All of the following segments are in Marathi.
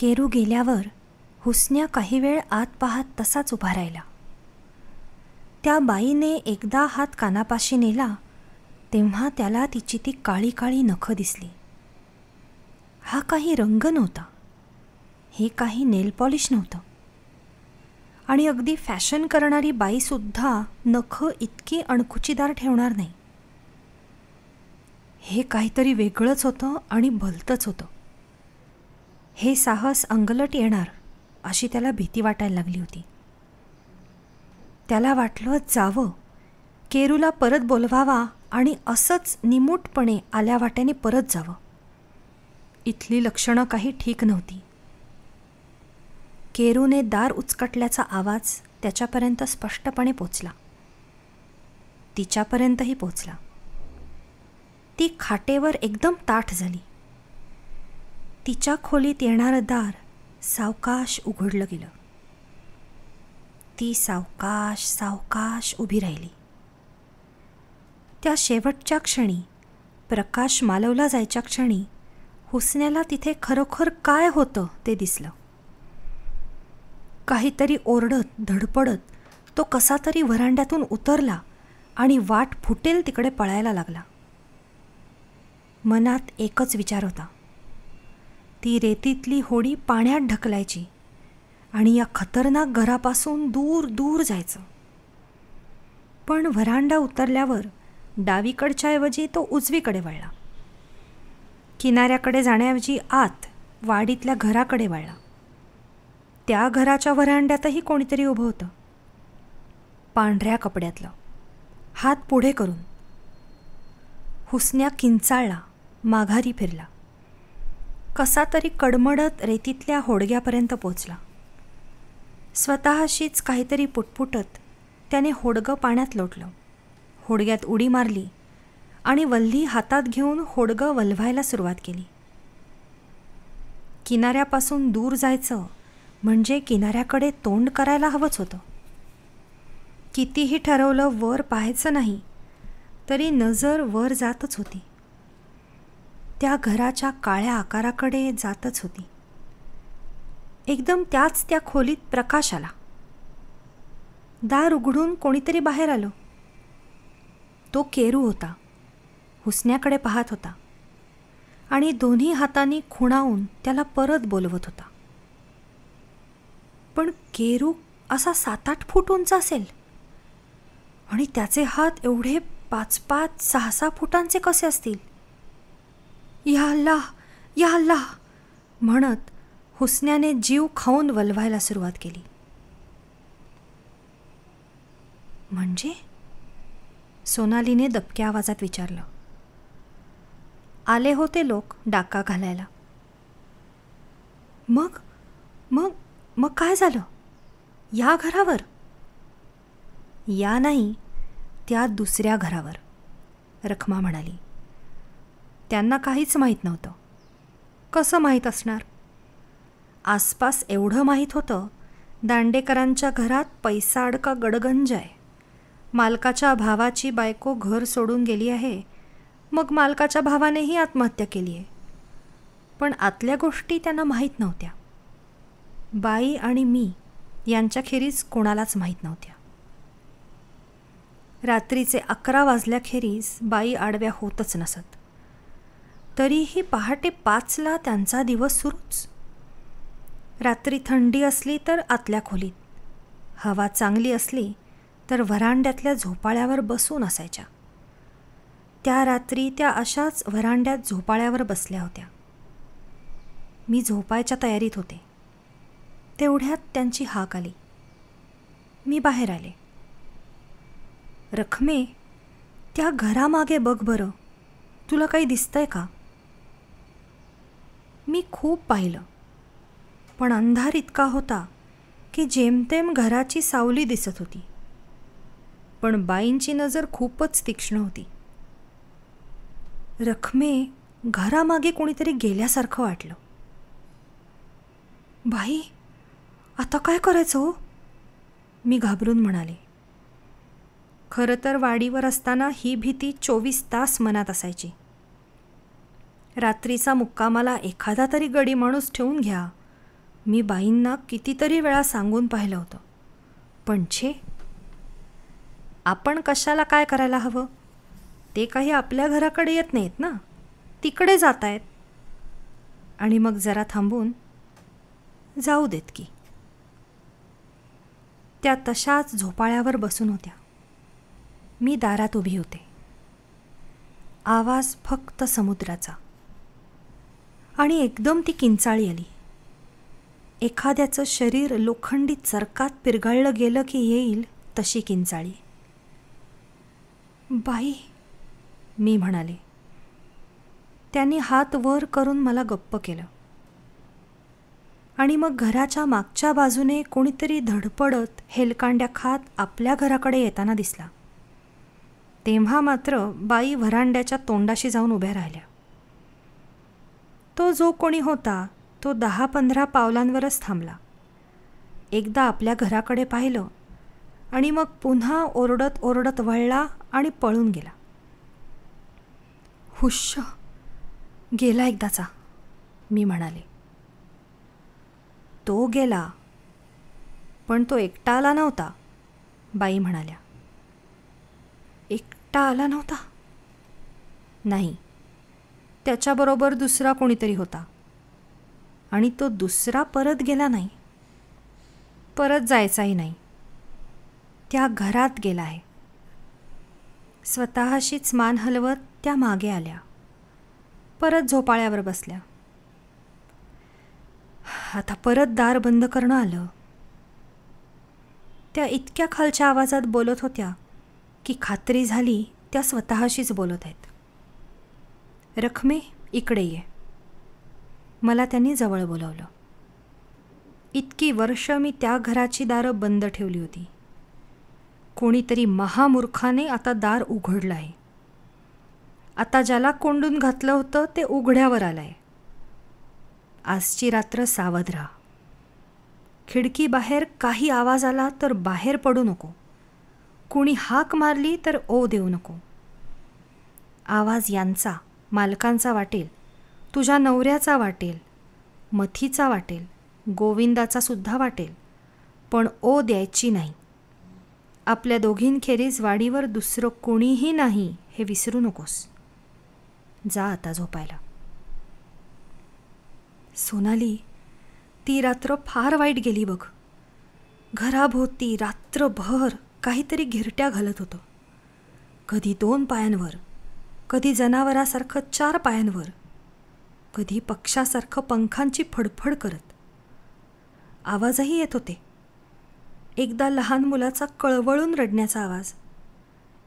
केरू गेल्यावर हुसन्या काही वेळ आत पाहत तसाच उभा राहिला. त्या बाईने एकदा हात कानापाशी नेला तेव्हा त्याला तिची ती काळी काळी नखं दिसली. हा काही रंग नव्हता, हे काही नेल पॉलिश नव्हतं. आणि अगदी फॅशन करणारी बाईसुद्धा नखं इतकी अणकुचीदार ठेवणार नाही. हे काहीतरी वेगळंच होतं आणि भलतंच होतं. हे साहस अंगलट येणार अशी त्याला भीती वाटायला लागली होती. त्याला वाटलं जावं, केरूला परत बोलवावा आणि असंच निमूटपणे आल्या वाट्याने परत जावं. इथली लक्षणं काही ठीक नव्हती. केरूने दार उचकटल्याचा आवाज त्याच्यापर्यंत स्पष्टपणे पोचला. तिच्यापर्यंतही पोचला. ती खाटेवर एकदम ताठ झाली. तिच्या खोलीत येणारं दार सावकाश उघडलं गेलं. ती सावकाश सावकाश उभी राहिली. त्या शेवटच्या क्षणी, प्रकाश मालवला जायच्या क्षणी, हुसन्याला तिथे खरोखर काय होतं ते दिसलं. काहीतरी ओरडत धडपडत तो कसा तरी व्हरांड्यातून उतरला आणि वाट फुटेल तिकडे पळायला लागला. मनात एकच विचार होता, ती रेतीतली होडी पाण्यात ढकलायची आणि या खतरनाक घरापासून दूर दूर जायचं. पण व्हरांडा उतरल्यावर डावीकडच्या ऐवजी तो उजवीकडे वळला. किनाऱ्याकडे जाण्याऐवजी आत वाडीतल्या घराकडे वळला. त्या घराच्या व्हरांड्यातही कोणीतरी उभं होतं, पांढऱ्या कपड्यातलं, हात पुढे करून. हुसन्या किंचाळला, माघारी फिरला. कसा तरी कडमडत रेतीतल्या होडग्यापर्यंत पोचला. स्वतःशीच काहीतरी पुटपुटत त्याने होडगं पाण्यात लोटलं, होडग्यात उडी मारली आणि वल्ही हातात घेऊन होडगं वल्हायला सुरुवात केली. किनाऱ्यापासून दूर जायचं म्हणजे किनाऱ्याकडे तोंड करायला हवंच होतं. कितीही ठरवलं वर पाहायचं नाही तरी नजर वर जातच होती. त्या घराच्या काळ्या आकाराकडे जातच होती. एकदम त्याच त्या खोलीत प्रकाश आला. दार उघडून कोणीतरी बाहेर आलं. तो केरू होता. हुसन्याकडे पाहत होता आणि दोन्ही हातांनी खुणावून त्याला परत बोलवत होता. पण केरू असा 7-8 फूट उंच असेल आणि त्याचे हात एवढे 5-5, 6-6 फुटांचे कसे असतील? या अल्लाह, या अल्लाह म्हणत हुसन्याने जीव खाऊन वल्हायला सुरुवात केली. म्हणजे? सोनालीने दबक्या आवाजात विचारलं. आले होते लोक डाका घालायला. मग मग मग काय झालं? या घरावर? या नाही, त्या दुसऱ्या घरावर, रखमा म्हणाली. त्यांना काहीच माहीत नव्हतं. कसं माहीत असणार? आसपास एवढं माहीत होतं, दांडेकरांच्या घरात पैसा अडका गडगंज आहे. मालकाच्या भावाची बायको घर सोडून गेली आहे, मग मालकाच्या भावानेही आत्महत्या केली आहे. पण आतल्या गोष्टी त्यांना माहीत नव्हत्या. बाई आणि मी यांच्याखेरीज कोणालाच माहीत नव्हत्या. रात्रीचे 11 वाजल्याखेरीज बाई आडव्या होतच नसत. तरीही पहाटे 5ला त्यांचा दिवस सुरूच. रात्री थंडी असली तर आतल्या खोलीत, हवा चांगली असली तर व्हरांड्यातल्या झोपाळ्यावर बसून असायच्या. त्या रात्री त्या अशाच व्हरांड्यात झोपाळ्यावर बसल्या होत्या. मी झोपायच्या तयारीत होते. तेवढ्यात त्यांची हाक आली. मी बाहेर आले. रखमे, त्या घरामागे बघ बरं, तुला काही दिसतंय का? मी खूप पाहिलं, पण अंधार इतका होता की जेमतेम घराची सावली दिसत होती. पण बाईंची नजर खूपच तीक्ष्ण होती. रखमे, घरामागे कोणीतरी गेल्यासारखं वाटलं. बाई, आता काय करायचं हो? मी घाबरून म्हणाले. खरं तर वाडीवर असताना ही भीती 24 तास मनात असायची. रात्रीचा मुक्कामाला एखादा तरी गडी माणूस ठेवून घ्या, मी बाईंना कितीतरी वेळा सांगून पाहिलं होतं, पण छे, आपण कशाला काय करायला हवं? ते काही आपल्या घराकडे येत नाहीत ना, तिकडे जात आहेत. आणि मग जरा थांबून जाऊ देत की. त्या तशाच झोपाळ्यावर बसून होत्या. मी दारात उभी होते. आवाज फक्त समुद्राचा. आणि एकदम ती किंचाळी आली. एखाद्याचं शरीर लोखंडी चरकात पिरगाळलं गेलं की येईल तशी किंचाळी. बाई, मी म्हणाले. त्यांनी हात वर करून मला गप्प केलं. आणि मग घराच्या मागच्या बाजूने कोणीतरी धडपडत हेलकांड्या खात आपल्या घराकडे येताना दिसला. तेव्हा मात्र बाई व्हरांड्याच्या तोंडाशी जाऊन उभ्या राहिल्या. तो जो कोणी होता तो 10-15 पावलांवरच थांबला. एकदा आपल्या घराकडे पाहिलं आणि मग पुन्हा ओरडत ओरडत वळला आणि पळून गेला. हुश्श, गेला एकदाचा, मी म्हणाले. तो गेला, पण तो एकटा आला नव्हता, बाई म्हणाल्या. एकटा आला नव्हता? नाही, त्याच्याबरोबर दुसरा कोणीतरी होता. आणि तो दुसरा परत गेला नाही, परत जायचाही नाही. त्या घरात गेला आहे. स्वतःशीच मान हलवत त्या मागे आल्या. परत झोपाळ्यावर बसल्या. आता परत दार बंद करणं आलं. त्या इतक्या खालच्या आवाजात बोलत होत्या की खात्री झाली त्या स्वतःशीच बोलत आहेत. रखमे, इकडे ये. मला त्यांनी जवळ बोलावलं. इतकी वर्ष मी त्या घराची दारं बंद ठेवली होती. कोणीतरी महामूर्खाने आता दार उघडलं आहे. आता ज्याला कोंडून घातलं होतं ते उघड्यावर आलं आहे. आजची रात्र सावध राहा. खिडकीबाहेर काही आवाज आला तर बाहेर पडू नको. कुणी हाक मारली तर ओ देऊ नको. आवाज यांचा, मालकांचा वाटेल, तुझ्या नवऱ्याचा वाटेल, मथीचा वाटेल, गोविंदाचा सुद्धा वाटेल, पण ओ द्यायची नाही. आपल्या दोघींखेरीज वाडीवर दुसरं कोणीही नाही हे विसरू नकोस. जा आता झोपायला. सोनाली, ती रात्र फार वाईट गेली बघ. घराभोवती रात्रभर काहीतरी घिरट्या घालत होतं. कधी 2 पायांवर, कधी जनावरासारखं 4 पायांवर, कधी पक्षासारखं पंखांची फडफड करत. आवाजही येत होते. एकदा लहान मुलाचा कळवळून रडण्याचा आवाज,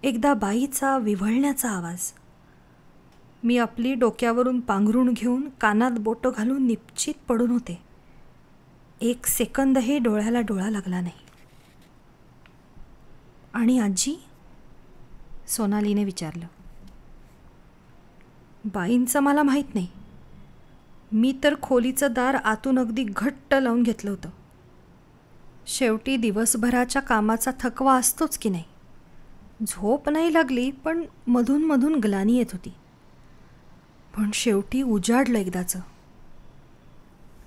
एकदा बाईचा विव्हळण्याचा आवाज. मी आपली डोक्यावरून पांघरूण घेऊन कानात बोटं घालून निपचित पडून होते. 1 सेकंदही डोळ्याला डोळा लागला नाही. आणि आजी? सोनालीने विचारलं. बाईंचं मला माहीत नाही. मी तर खोलीचं दार आतून अगदी घट्ट लावून घेतलं होतं. शेवटी दिवसभराच्या कामाचा थकवा असतोच की नाही. झोप नाही लागली, पण मधून मधून ग्लानी येत होती. पण शेवटी उजाडलं एकदाचं.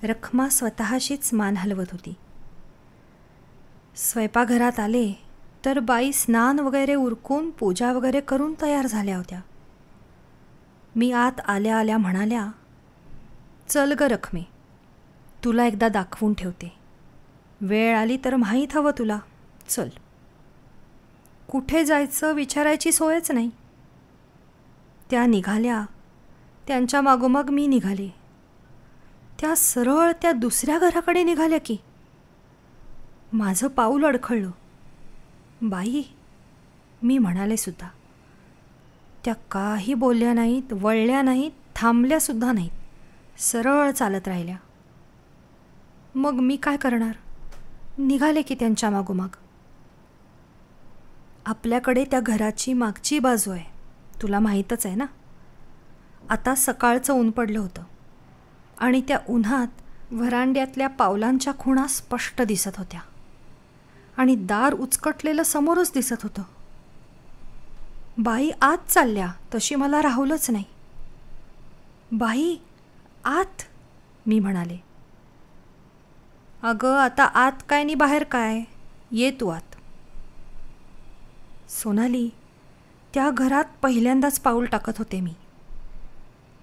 रखमा स्वतःशीच मान हलवत होती. स्वयंपाकघरात आले तर बाई स्नान वगैरे उरकून पूजा वगैरे करून तयार झाल्या होत्या. मी आत आल्या आल्या म्हणाल्या, चल ग रखमे, तुला एकदा दाखवून ठेवते. वेळ आली तर माहीत हवं तुला. चल. कुठे जायचं विचारायची सोयच नाही. त्या निघाल्या. त्यांच्या मागोमाग मी निघाले. त्या सरळ त्या दुसऱ्या घराकडे निघाल्या की. माझं पाऊल अडखळलं. बाई, मी म्हणाले सुद्धा. त्या काही बोलल्या नाहीत, वळल्या नाहीत, थांबल्यासुद्धा नाहीत. सरळ चालत राहिल्या. मग मी काय करणार? निघाले की त्यांच्या मागोमाग. आपल्याकडे त्या घराची मागची बाजू आहे, तुला माहीतच आहे ना. आता सकाळचं ऊन पडलं होतं आणि त्या उन्हात व्हरांड्यातल्या पावलांच्या खुणा स्पष्ट दिसत होत्या आणि दार उचकटलेलं समोरच दिसत होतं. बाई आत चालल्या तशी मला राहुलच नाही. बाई, आत, मी म्हणाले. अगं आता आत काय आणि बाहेर काय, ये तू आत. सोनाली, त्या घरात पहिल्यांदाच पाऊल टाकत होते मी.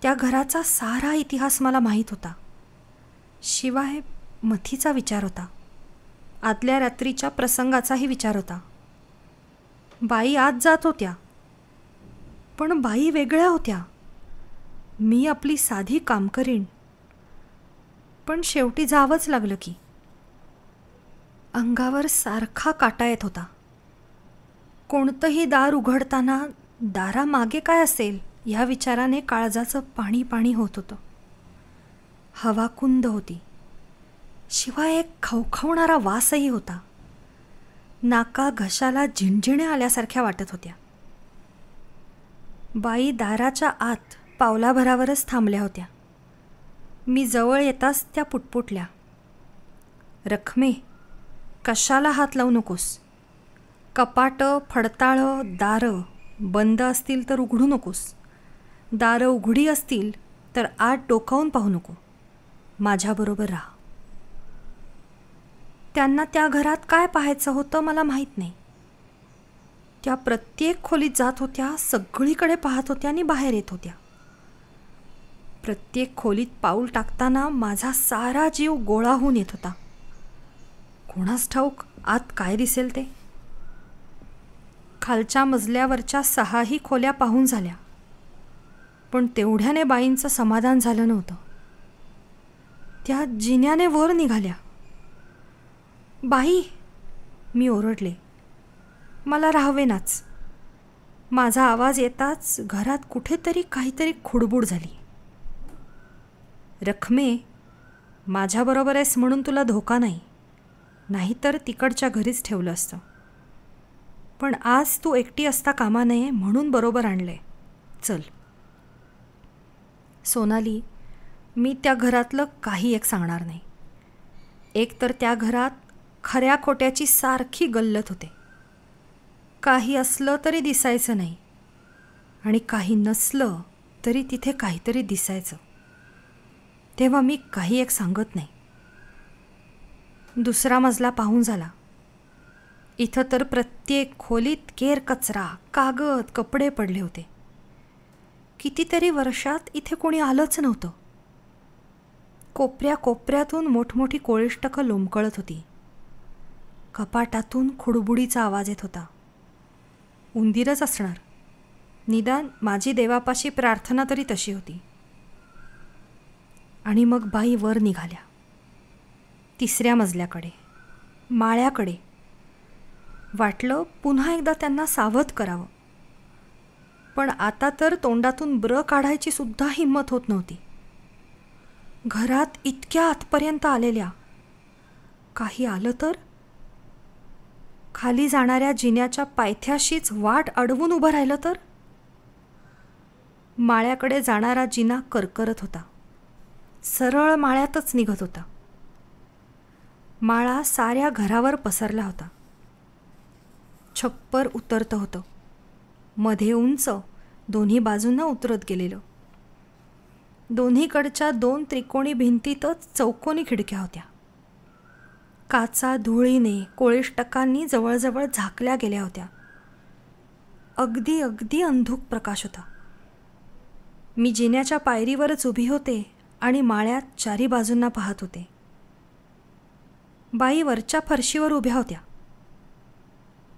त्या घराचा सारा इतिहास मला माहीत होता. शिवाय मथीचा विचार होता, आदल्या रात्रीच्या प्रसंगाचाही विचार होता. बाई आत जात होत्या, पण बाई वेगळ्या होत्या. मी आपली साधी काम करीन, पण शेवटी जावंच लागलं की. अंगावर सारखा काटा येत होता. कोणतंही दार उघडताना दारामागे काय असेल ह्या विचाराने काळजाचं पाणी पाणी होत होतं. हवा कुंद होती, शिवाय एक खवखवणारा वासही होता. नाका घशाला झिणझिण्या आल्यासारख्या वाटत होत्या. बाई दाराच्या आत पावलाभरावरच थांबल्या होत्या. मी जवळ येताच त्या पुटपुटल्या, रखमे, कशाला हात लावू नकोस. कपाटं, फडताळं, दारं बंद असतील तर उघडू नकोस. दारं उघडी असतील तर आत डोकावून पाहू नको. माझ्याबरोबर राहा. त्यांना त्या घरात काय पाहायचं होतं मला माहीत नाही. त्या प्रत्येक खोलीत जात होत्या, सगळीकडे पाहत होत्या आणि बाहेर येत होत्या. प्रत्येक खोलीत पाऊल टाकताना माझा सारा जीव गोळा होऊन येत होता. कोणास ठाऊक आत काय दिसेल ते. खालच्या मजल्यावरच्या 6ही खोल्या पाहून झाल्या, पण तेवढ्याने बाईंचं समाधान झालं नव्हतं. त्या जिन्याने वर निघाल्या. बाई, मी ओरडले. मला राहावेनाच. माझा आवाज येताच घरात कुठेतरी काहीतरी खुडबुड झाली. रखमे, माझ्याबरोबर आहेस म्हणून तुला धोका नाही, नाहीतर तिकडच्या घरीच ठेवलं असतं. पण आज तू एकटी असता कामा नये म्हणून बरोबर आणले. चल. सोनाली, मी त्या घरातलं काही एक सांगणार नाही. एक तर त्या घरात खऱ्या खोट्याची सारखी गल्लत होते. काही असलं तरी दिसायचं नाही, आणि काही नसलं तरी तिथे काहीतरी दिसायचं. तेव्हा मी काही एक सांगत नाही. दुसरा मजला पाहून झाला. इथं तर प्रत्येक खोलीत केर कचरा, कागद, कपडे पडले होते. कितीतरी वर्षात इथे कोणी आलंच नव्हतं. कोपऱ्या कोपऱ्यातून मोठमोठी कोळिष्टकं लोंबकळत होती. कपाटातून खुडबुडीचा आवाज येत होता. उंदीरच असणार, निदान माझी देवापाशी प्रार्थना तरी तशी होती. आणि मग बाई वर निघाल्या, तिसऱ्या मजल्याकडे, माळ्याकडे. वाटलं पुन्हा एकदा त्यांना सावध करावं, पण आता तर तोंडातून ब्र काढायची सुद्धा हिंमत होत नव्हती. घरात इतक्या आतपर्यंत आलेल्या, काही आलं तर? खाली जाणाऱ्या जिन्याच्या पायथ्याशीच वाट अडवून उभं राहिलं तर? माळ्याकडे जाणारा जिना करकरत होता, सरळ माळ्यातच निघत होता. माळा साऱ्या घरावर पसरला होता. छप्पर उतरतं होतं, मध्ये उंच, दोन्ही बाजूंना उतरत गेलेलं. दोन्हीकडच्या 2 त्रिकोणी भिंतीतच चौकोनी खिडक्या होत्या. काचा धुळीने, कोळिष्टकांनी जवळजवळ झाकल्या गेल्या होत्या. अगदी अगदी अंधुक प्रकाश होता. मी जिन्याच्या पायरीवरच उभी होते आणि माळ्यात चारी बाजूंना पाहत होते. बाई वरच्या फरशीवर उभ्या होत्या.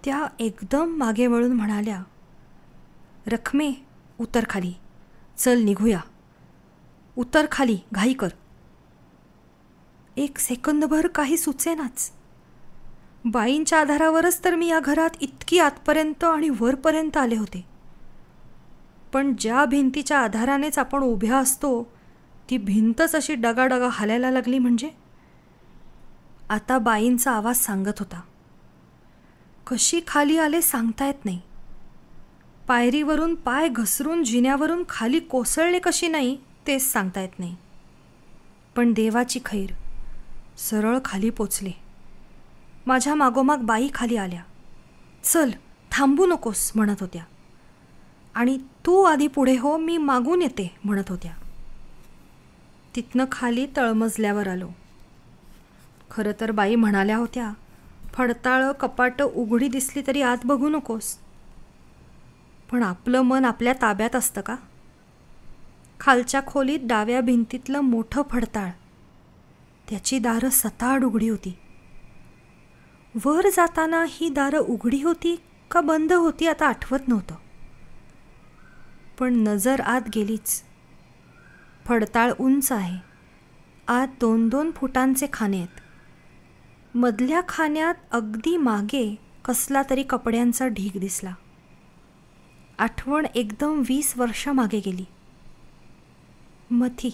त्या एकदम मागे वळून म्हणाल्या, रखमे, उतर खाली. चल निघूया. उतर खाली, घाई कर. एक सेकंदभर काही सुचेनाच. बाईंच्या आधारावरच तर मी या घरात इतकी आतपर्यंत आणि वरपर्यंत आले होते. पण ज्या भिंतीच्या आधारानेच आपण उभ्या असतो, ती भिंतच अशी डगाडगा हालायला लागली म्हणजे? आता बाईंचा आवाज सांगत होता. कशी खाली आले सांगता येत नाही. पायरीवरून पाय घसरून जिन्यावरून खाली कोसळले कशी नाही तेच सांगता येत नाही. पण देवाची खैर, सरळ खाली पोचले. माझ्या मागोमाग बाई खाली आल्या. चल, थांबू नकोस म्हणत होत्या. आणि तू आधी पुढे हो, मी मागून येते म्हणत होत्या. तिथनं खाली तळमजल्यावर आलो. खरं तर बाई म्हणाल्या होत्या, फडताळं कपाटं उघडी दिसली तरी आत बघू नकोस. पण आपलं मन आपल्या ताब्यात असतं का? खालच्या खोलीत डाव्या भिंतीतलं मोठं फडताळ, त्याची दारं सताड उघडी होती. वर जाताना ही दारं उघडी होती का बंद होती आता आठवत नव्हतं. पण नजर आत गेलीच. फडताळ उंच आहे. आत 2-2 फुटांचे खाणे आहेत. मधल्या खाण्यात अगदी मागे कसला तरी कपड्यांचा ढीग दिसला. आठवण एकदम 20 वर्ष मागे गेली. मथी,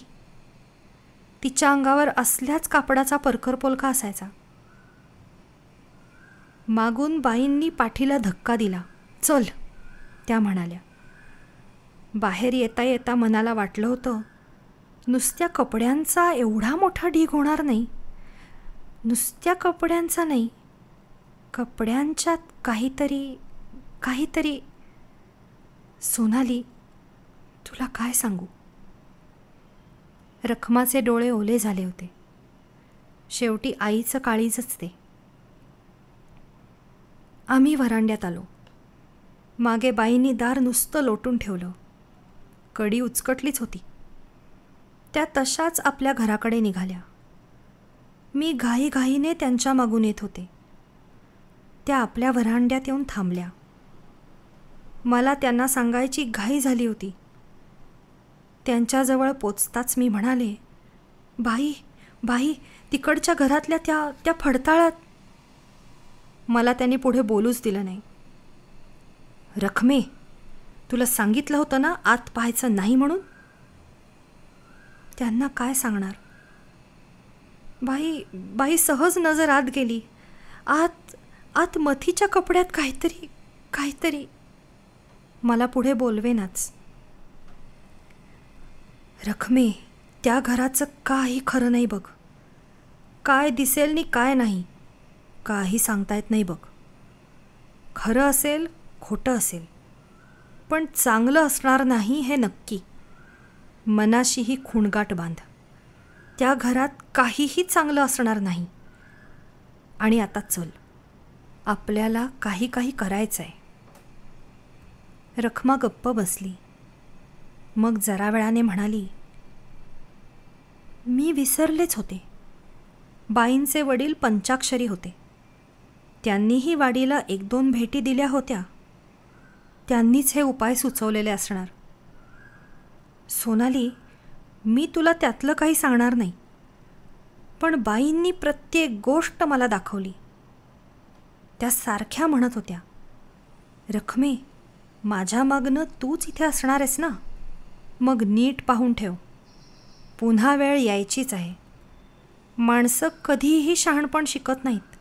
तिच्या अंगावर असल्याच कापडाचा परकर पोलका असायचा. मागून बाईंनी पाठीला धक्का दिला. चल, त्या म्हणाल्या. बाहेर येता येता मनाला वाटलं होतं, नुसत्या कपड्यांचा एवढा मोठा ढीग होणार नाही. नुसत्या कपड्यांचा नाही, कपड्यांच्यात काहीतरी. सोनाली, तुला काय सांगू? रखमाचे डोळे ओले झाले होते. शेवटी आईचं काळीजच ते. आम्ही व्हरांड्यात आलो. मागे बाईंनी दार नुसतं लोटून ठेवलं. कडी उचकटलीच होती. त्या तशाच आपल्या घराकडे निघाल्या. मी घाईघाईने त्यांच्या मागून येत होते. त्या आपल्या व्हरांड्यात येऊन थांबल्या. मला त्यांना सांगायची घाई झाली होती. त्यांच्याजवळ पोचताच मी म्हणाले, बाई, तिकडच्या घरातल्या त्या फडताळात. मला त्यांनी पुढे बोलूच दिलं नाही. रखमे, तुला सांगितलं होतं ना आत पाहायचं नाही म्हणून. त्यांना काय सांगणार? बाई सहज नजर आत गेली. आत मथीच्या कपड्यात काहीतरी. मला पुढे बोलवेनाच. रखमे, त्या घराचं काही खरं नाही बघ. काय दिसेल नि काय नाही, काही सांगता येत नाही बघ. खरं असेल, खोटं असेल, पण चांगलं असणार नाही हे नक्की. मनाशीही खुणगाठ बांध. त्या घरात काहीही चांगलं असणार नाही. आणि आता चल, आपल्याला काही करायचं आहे. रखमा गप्प बसली. मग जरा वेळाने म्हणाली, मी विसरलेच होते. बाईंचे वडील पंचाक्षरी होते. त्यांनीही वाडीला 1-2 भेटी दिल्या होत्या. त्यांनीच हे उपाय सुचवलेले असणार. सोनाली, मी तुला त्यातलं काही सांगणार नाही, पण बाईंनी प्रत्येक गोष्ट मला दाखवली. त्या सारख्या म्हणत होत्या, रखमे, माझ्या मागनं तूच इथे असणार आहेस ना, मग नीट पाहून ठेव. पुन्हा वेळ यायचीच आहे. माणसं कधीही शहाणपण शिकत नाहीत.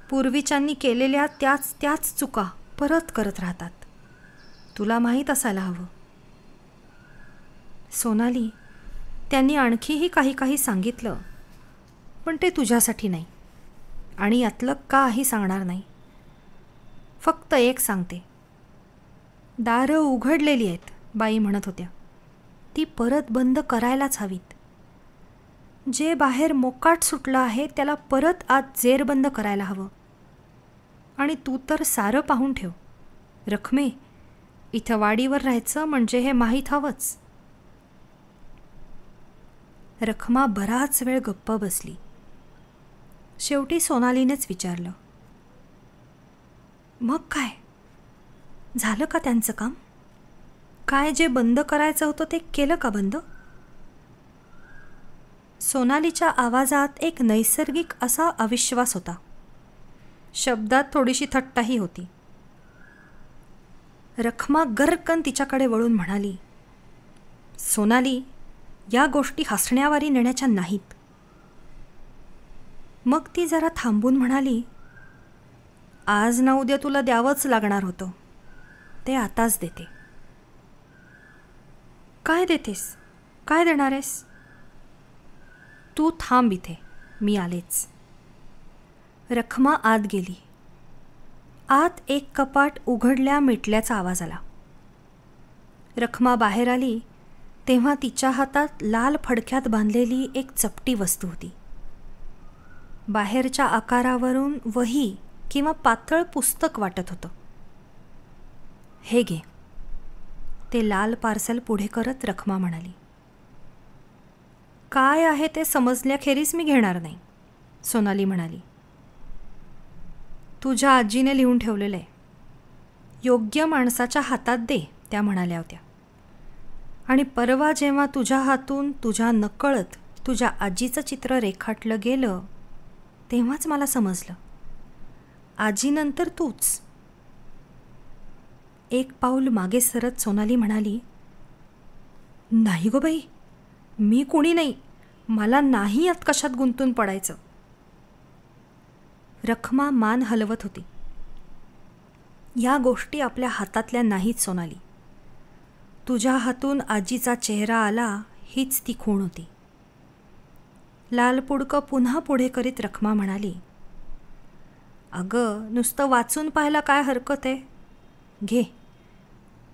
पूर्वीच्यांनी केलेल्या त्याच चुका परत करत राहतात. तुला माहीत असायला हवं. सोनाली, त्यांनी आणखीही काही सांगितलं, पण ते तुझ्यासाठी नाही आणि यातलं काही सांगणार नाही. फक्त एक सांगते, दारं उघडलेली आहेत, बाई म्हणत होत्या. ती परत बंद करायलाच हवीत. जे बाहेर मोकाट सुटलं आहे त्याला परत आत जेरबंद करायला हवं. आणि तू तर सारं पाहून ठेव. रखमे, इथं वाडीवर राहायचं म्हणजे हे माहीत हवंच. रखमा बराच वेळ गप्प बसली. शेवटी सोनालीनेच विचारलं, मग काय झालं का त्यांचं काम? काय जे बंद करायचं होतं ते केलं का बंद? सोनालीच्या आवाजात एक नैसर्गिक असा अविश्वास होता. शब्दात थोडीशी थट्टाही होती. रखमा गर्रकन तिच्याकडे वळून म्हणाली, सोनाली, या गोष्टी हसण्यावारी नेण्याच्या नाहीत. मग ती जरा थांबून म्हणाली, आज ना उद्या तुला द्यावंच लागणार होतं, ते आताच देते. काय देतेस? काय देणार आहेस? तू थांब इथे, मी आलेच. रखमा आत गेली. आत एक कपाट उघडल्या मिटल्याचा आवाज आला. रखमा बाहेर आली तेव्हा तिच्या हातात लाल फडक्यात बांधलेली एक चपटी वस्तू होती. बाहेरच्या आकारावरून वही किंवा पातळ पुस्तक वाटत होतं. हे घे. ते लाल पार्सल पुढे करत रखमा म्हणाली. काय आहे ते समजल्याखेरीज मी घेणार नाही, सोनाली म्हणाली. तुझ्या आजीने लिहून ठेवलेलं आहे. योग्य माणसाच्या हातात दे, त्या म्हणाल्या होत्या. आणि परवा जेव्हा तुझ्या हातून तुझ्या नकळत तुझ्या आजीचं चित्र रेखाटलं गेलं तेव्हाच मला समजलं, आजीनंतर तूच. एक पाऊल मागे सरत सोनाली म्हणाली, नाही गो बाई, मी कुणी नाही, मला नाही यात कशात गुंतून पडायचं. रखमा मान हलवत होती. या गोष्टी आपल्या हातातल्या नाहीत सोनाली. तुझ्या हातून आजीचा चेहरा आला हीच ती खूण होती. लाल पुडकं पुन्हा पुढे करीत रखमा म्हणाली, अगं नुसतं वाचून पाहायला काय हरकत आहे. घे,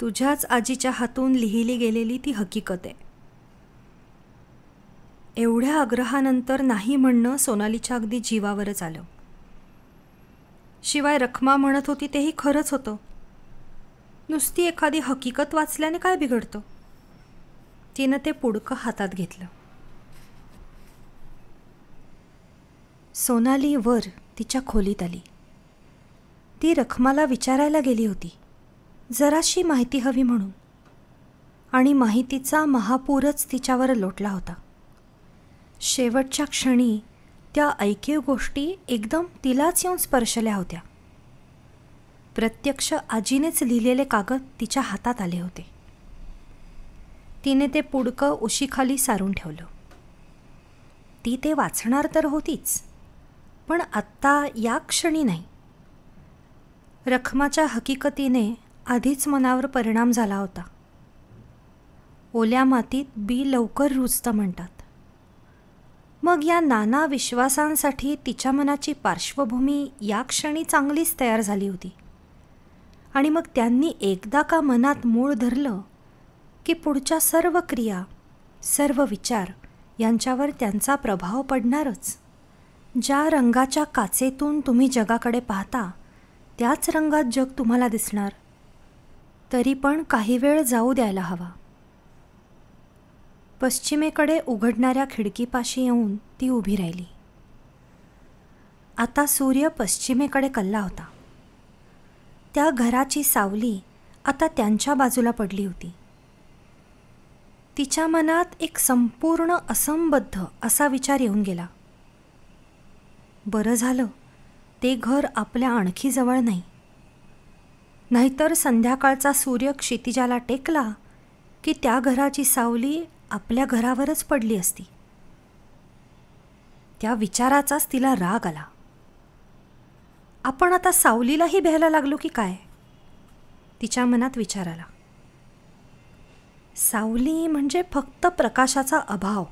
तुझ्याच आजीच्या हातून लिहिली गेलेली ती हकीकत आहे. एवढ्या आग्रहानंतर नाही म्हणणं सोनालीच्या अगदी जीवावरच आलं. शिवाय रखमा म्हणत होती तेही खरंच होतं. नुसती एखादी हकीकत वाचल्याने काय बिघडतं. तिनं ते पुडकं हातात घेतलं. सोनाली वर तिच्या खोलीत आली. ती रखमाला विचारायला गेली होती, जराशी माहिती हवी म्हणून. आणि माहितीचा महापूरच तिच्यावर लोटला होता. शेवटच्या क्षणी त्या ऐकीव गोष्टी एकदम तिलाच येऊन स्पर्शल्या होत्या. प्रत्यक्ष आजीनेच लिहिलेले कागद तिच्या हातात आले होते. तिने ते पुडकं उशीखाली सारून ठेवलं. ती ते वाचणार तर होतीच, पण आत्ता या क्षणी नाही. रखमाच्या हकीकतीने आधीच मनावर परिणाम झाला होता. ओल्या मातीत बी लवकर रुजतं म्हणतात. मग या नाना विश्वासांसाठी तिच्या मनाची पार्श्वभूमी या क्षणी चांगलीच तयार झाली होती. आणि मग त्यांनी एकदा का मनात मूळ धरलं की पुढच्या सर्व क्रिया, सर्व विचार यांच्यावर त्यांचा प्रभाव पडणारच. ज्या रंगाच्या काचेतून तुम्ही जगाकडे पाहता त्याच रंगात जग तुम्हाला दिसणार. तरी पण काही वेळ जाऊ द्यायला हवा. पश्चिमेकडे उघडणाऱ्या खिडकीपाशी येऊन ती उभी राहिली. आता सूर्य पश्चिमेकडे कलला होता. त्या घराची सावली आता त्यांच्या बाजूला पडली होती. तिच्या मनात एक संपूर्ण असंबद्ध असा विचार येऊन गेला. बरं झालं ते घर आपल्या आणखी जवळ नाही, नाहीतर संध्याकाळचा सूर्य क्षितिजाला टेकला की त्या घराची सावली आपल्या घरावरच पडली असती. त्या विचाराचाच तिला राग आला. आपण आता सावलीलाही भ्यायला लागलो की काय, तिच्या मनात विचार आला. सावली म्हणजे फक्त प्रकाशाचा अभाव,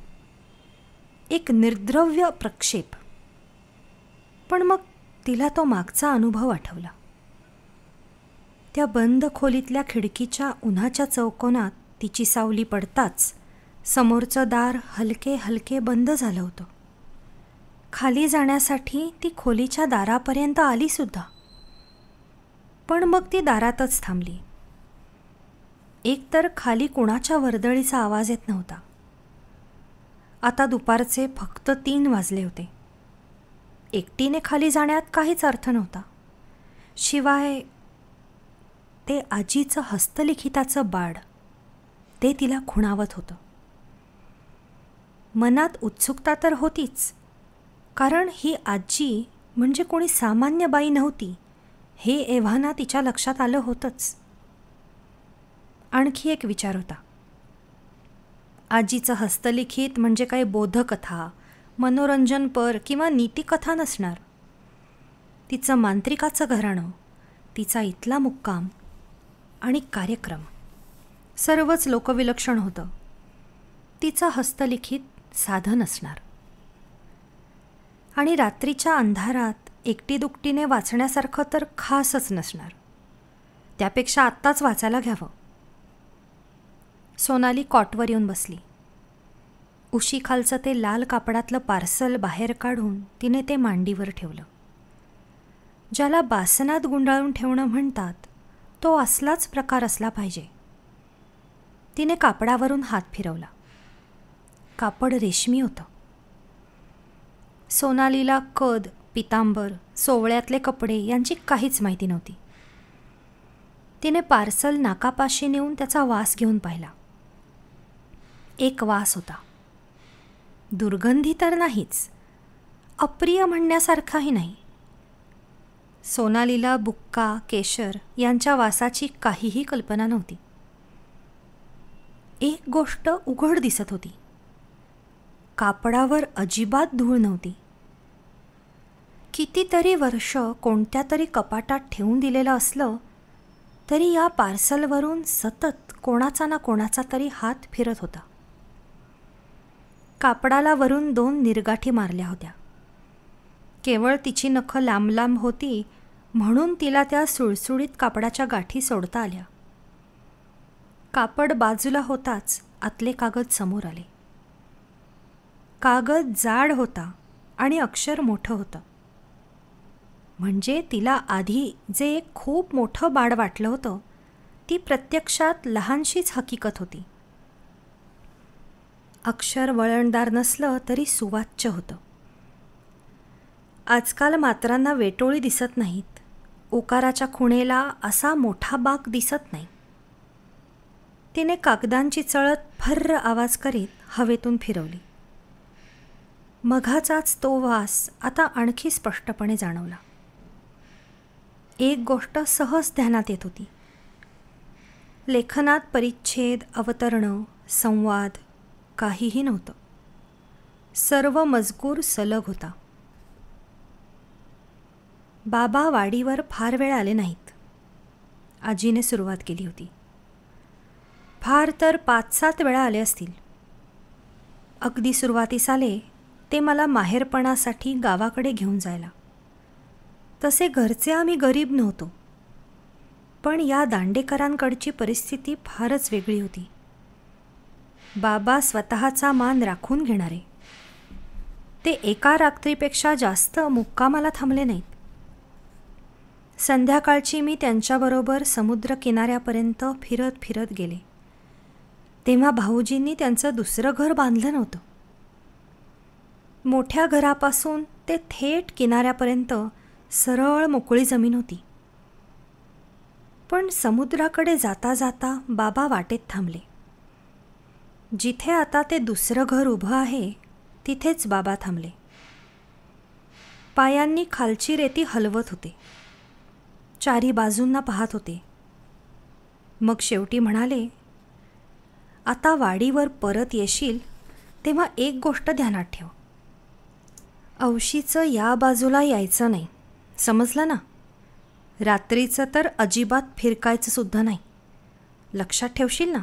एक निर्द्रव्य प्रक्षेप. पण मग तिला तो मागचा अनुभव आठवला. त्या बंद खोलीतल्या खिडकीच्या उन्हाच्या चौकोनात तिची सावली पडताच समोरचं दार हलके हलके बंद झालं होतं. खाली जाण्यासाठी ती खोलीच्या दारापर्यंत आलीसुद्धा, पण मग ती दारातच थांबली. एकतर खाली कुणाच्या वर्दळीचा आवाज येत नव्हता. आता दुपारचे फक्त 3 वाजले होते. एकटीने खाली जाण्यात काहीच अर्थ नव्हता. शिवाय ते आजीचं हस्तलिखिताचं बाड, ते तिला खुणावत होतं. मनात उत्सुकता तर होतीच, कारण ही आजी म्हणजे कोणी सामान्य बाई नव्हती हे एव्हाना तिच्या लक्षात आलं होतंच. आणखी एक विचार होता. आजीचं हस्तलिखित म्हणजे काही बोधकथा, मनोरंजनपर किंवा नीतिकथा नसणार. तिचं मांत्रिकाचं घराणं, तिचा इथला मुक्काम आणि कार्यक्रम सर्वच लोकविलक्षण होतं. तिचं हस्तलिखित साधं नसणार. आणि रात्रीच्या अंधारात एकटीदुकटीने वाचण्यासारखं तर खासच नसणार. त्यापेक्षा आत्ताच वाचायला घ्यावं. सोनाली कॉटवर येऊन बसली. उशीखालचं ते लाल कापडातलं पार्सल बाहेर काढून तिने ते मांडीवर ठेवलं. ज्याला बासनात गुंडाळून ठेवणं म्हणतात तो असलाच प्रकार असला पाहिजे. तिने कापडावरून हात फिरवला. कापड रेशमी होतं. सोनालीला कद, पितांबर, सोवळ्यातले कपडे यांची काहीच माहिती नव्हती. तिने पार्सल नाकापाशी नेऊन त्याचा वास घेऊन पाहिला. एक वास होता. दुर्गंधी तर नाहीच, अप्रिय म्हणण्यासारखाही नाही. सोनालीला बुक्का, केशर यांच्या वासाची काहीही कल्पना नव्हती. एक गोष्ट उघड दिसत होती. कापडावर अजिबात धूळ नव्हती. कितीतरी वर्ष कोणत्या तरी कपाटात ठेवून दिलेलं असलं तरी या पार्सलवरून सतत कोणाचा ना कोणाचा तरी हात फिरत होता. कापडाला वरून 2 निरगाठी मारल्या होत्या. केवळ तिची नखं लांब लांब होती म्हणून तिला त्या सुळसुळीत कापडाच्या गाठी सोडता आल्या. कापड बाजूला होताच आतले कागद समोर आले. कागद जाड होता आणि अक्षर मोठं होतं. म्हणजे तिला आधी जे एक खूप मोठं बाड वाटलं होतं ती प्रत्यक्षात लहानशीच हकीकत होती. अक्षर वळणदार नसलं तरी सुवाच्य होतं. आजकाल मात्रांना वेटोळी दिसत नाहीत. उकाराच्या खुणेला असा मोठा बाक दिसत नाही. तिने कागदांची चळत फर्र आवाज करीत हवेतून फिरवली. मघाचाच तो वास आता आणखी स्पष्टपणे जाणवला. एक गोष्ट सहज ध्यानात येत होती. लेखनात परिच्छेद, अवतरणं, संवाद काहीही नव्हतं. सर्व मजकूर सलग होता. बाबा वाडीवर फार वेळ आले नाहीत. आजीने सुरुवात केली होती. फार तर 5-7 वेळा आले असतील. अगदी सुरुवातीस आले ते मला माहेरपणासाठी गावाकडे घेऊन जायला. तसे घरचे आम्ही गरीब नव्हतो, पण या दांडेकरांकडची परिस्थिती फारच वेगळी होती. बाबा स्वतःचा मान राखून घेणारे. ते एका रात्रीपेक्षा जास्त मुक्कामाला थांबले नाहीत. संध्याकाळची मी त्यांच्याबरोबर समुद्रकिनाऱ्यापर्यंत फिरत फिरत गेले. तेव्हा भाऊजींनी त्यांचं दुसरं घर बांधलं नव्हतं. मोठ्या घरापासून ते थेट किनाऱ्यापर्यंत सरळ मोकळी जमीन होती. पण समुद्राकडे जाता जाता बाबा वाटेत थांबले. जिथे आता ते दुसरं घर उभं आहे तिथेच बाबा थांबले. पायांनी खालची रेती हलवत होते. चारी बाजूंना पाहत होते. मग शेवटी म्हणाले, आता वाडीवर परत येशील तेव्हा एक गोष्ट ध्यानात ठेव. औशीचं या बाजूला यायचं नाही, समजलं ना? रात्रीचं तर अजिबात फिरकायचं सुद्धा नाही. लक्षात ठेवशील ना?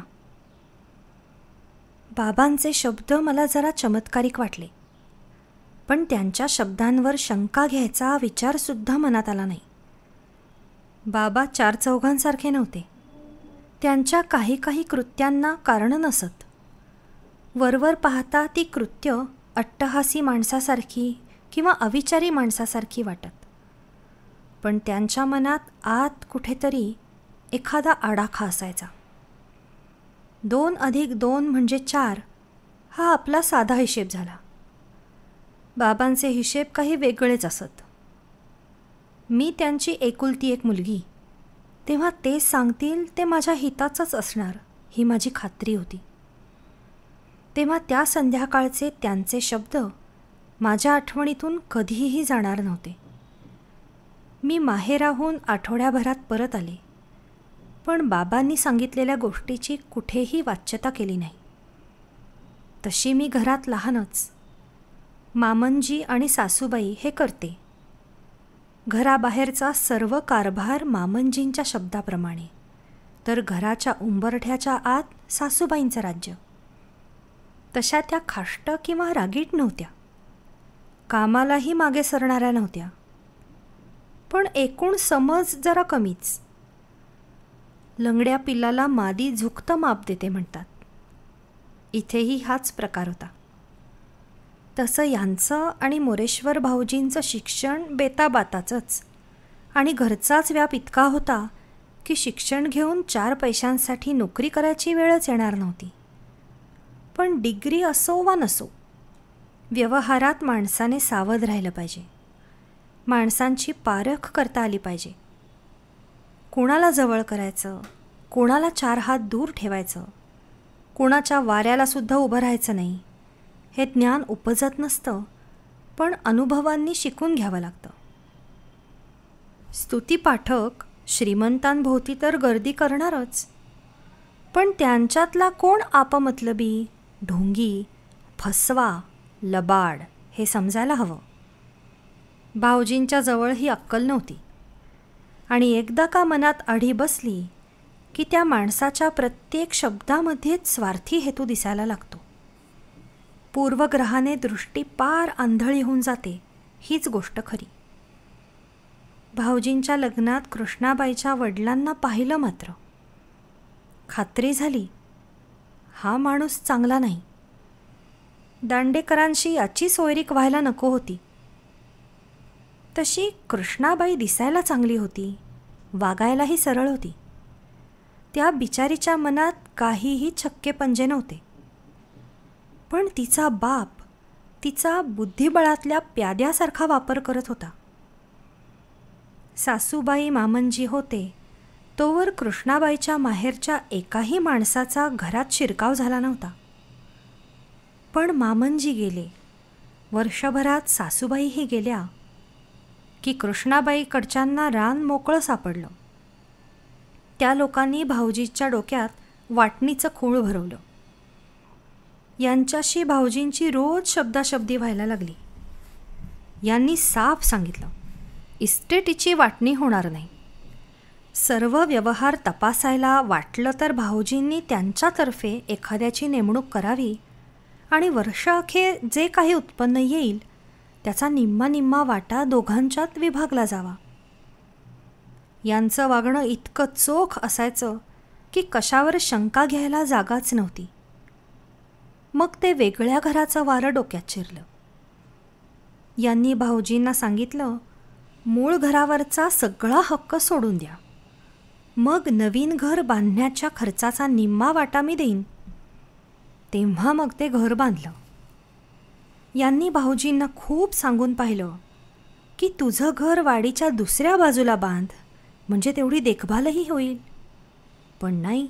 बाबांचे शब्द मला जरा चमत्कारिक वाटले, पण त्यांच्या शब्दांवर शंका घ्यायचा विचारसुद्धा मनात आला नाही. बाबा 4 चौघांसारखे नव्हते. त्यांच्या काही काही कृत्यांना कारणं नसत. वरवर पाहता ती कृत्य अट्टहासी माणसासारखी किंवा अविचारी माणसासारखी वाटत, पण त्यांच्या मनात आत कुठेतरी एखादा आडाखा असायचा. 2+2 म्हणजे 4 हा आपला साधा हिशेब झाला. बाबांचे हिशेब काही वेगळेच असत. मी त्यांची एकुलती एक मुलगी, तेव्हा ते सांगतील ते माझ्या हिताचंच असणार ही माझी खात्री होती. तेव्हा त्या संध्याकाळचे त्यांचे शब्द माझ्या आठवणीतून कधीही जाणार नव्हते. मी माहेराहून आठवड्याभरात परत आले, पण बाबांनी सांगितलेल्या गोष्टीची कुठेही वाच्यता केली नाही. तशी मी घरात लहानच. मामनजी आणि सासूबाई हे करते. घराबाहेरचा सर्व कारभार मामनजींच्या शब्दाप्रमाणे, तर घराच्या उंबरठ्याच्या आत सासूबाईंचं राज्य. तशा त्या खाष्ट किंवा रागीट नव्हत्या. कामालाही मागे सरणाऱ्या नव्हत्या, पण एकूण समज जरा कमीच. लंगड्या पिल्लाला मादी झुकतं माप देते म्हणतात. इथेही हाच प्रकार होता. तसं यांचं आणि मोरेश्वर भाऊजींचं शिक्षण बेताबाताचंच, आणि घरचाच व्याप इतका होता की शिक्षण घेऊन 4 पैशांसाठी नोकरी करायची वेळच येणार नव्हती. पण डिग्री असो वा नसो, व्यवहारात माणसाने सावध राहिलं पाहिजे. माणसांची पारख करता आली पाहिजे. कोणाला जवळ करायचं, कोणाला 4 हात दूर ठेवायचं, कोणाच्या वाऱ्यालासुद्धा उभं राहायचं नाही, हे ज्ञान उपजत नसतं, पण अनुभवांनी शिकून घ्यावं लागतं. स्तुतीपाठक श्रीमंतांभोवती तर गर्दी करणारच, पण त्यांच्यातला कोण आपमतलबी, ढोंगी, फसवा, लबाड हे समजायला हवं. भाऊजींच्या जवळ ही अक्कल नव्हती, आणि एकदा का मनात आढी बसली की त्या माणसाच्या प्रत्येक शब्दामध्येच स्वार्थी हेतू दिसायला लागतो. पूर्वग्रहाने दृष्टी पार आंधळी होऊन जाते, हीच गोष्ट खरी. भाऊजींच्या लग्नात कृष्णाबाईच्या वडिलांना पाहिलं, मात्र खात्री झाली हा माणूस चांगला नाही. दांडेकरांशी याची सोयरीक व्हायला नको होती. तशी कृष्णाबाई दिसायला चांगली होती, वागायलाही सरळ होती. त्या बिचारीच्या मनात काहीही छक्के पंजे नव्हते. पण तिचा बाप तिचा बुद्धिबळातल्या प्याद्यासारखा वापर करत होता. सासूबाई मामंजी होते तोवर कृष्णाबाईच्या माहेरच्या एकाही माणसाचा घरात शिरकाव झाला नव्हता. पण मामंजी गेले, वर्षभरात सासूबाईही गेल्या, की कृष्णाबाईकडच्यांना रान मोकळं सापडलं. त्या लोकांनी भाऊजीच्या डोक्यात वाटणीचं खूळ भरवलं. यांच्याशी भाऊजींची रोज शब्दाशब्दी व्हायला लागली. यांनी साफ सांगितलं, इस्टेटीची वाटणी होणार नाही. सर्व व्यवहार तपासायला वाटलं तर भाऊजींनी त्यांच्यातर्फे एखाद्याची नेमणूक करावी, आणि वर्षाअखेर जे काही उत्पन्न येईल त्याचा निम्मा निम्मा वाटा दोघांच्यात विभागला जावा. यांचं वागणं इतकं चोख असायचं की कशावर शंका घ्यायला जागाच नव्हती. मग ते वेगळ्या घराचं वारं डोक्यात शिरलं. यांनी भाऊजींना सांगितलं, मूळ घरावरचा सगळा हक्क सोडून द्या, मग नवीन घर बांधण्याच्या खर्चाचा निम्मा वाटा मी देईन. तेव्हा मग ते घर बांधलं. यांनी भाऊजींना खूप सांगून पाहिलं की तुझं घर वाडीच्या दुसऱ्या बाजूला बांध, म्हणजे तेवढी देखभालही होईल. पण नाही.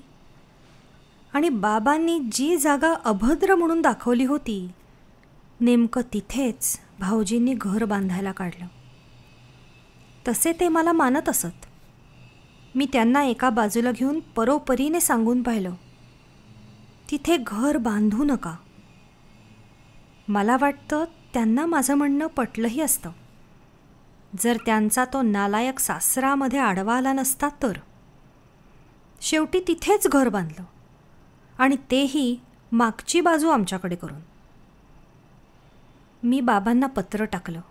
आणि बाबांनी जी जागा अभद्र म्हणून दाखवली होती, नेमकं तिथेच भाऊजींनी घर बांधायला काढलं. तसे ते मला मानत असत. मी त्यांना एका बाजूला घेऊन परोपरीने सांगून पाहिलं, तिथे घर बांधू नका. मला वाटतं त्यांना माझं म्हणणं पटलंही असतं, जर त्यांचा तो नालायक सासरामध्ये आडवा आला नसता तर. शेवटी तिथेच घर बांधलं, आणि तेही मागची बाजू आमच्याकडे करून. मी बाबांना पत्र टाकलं.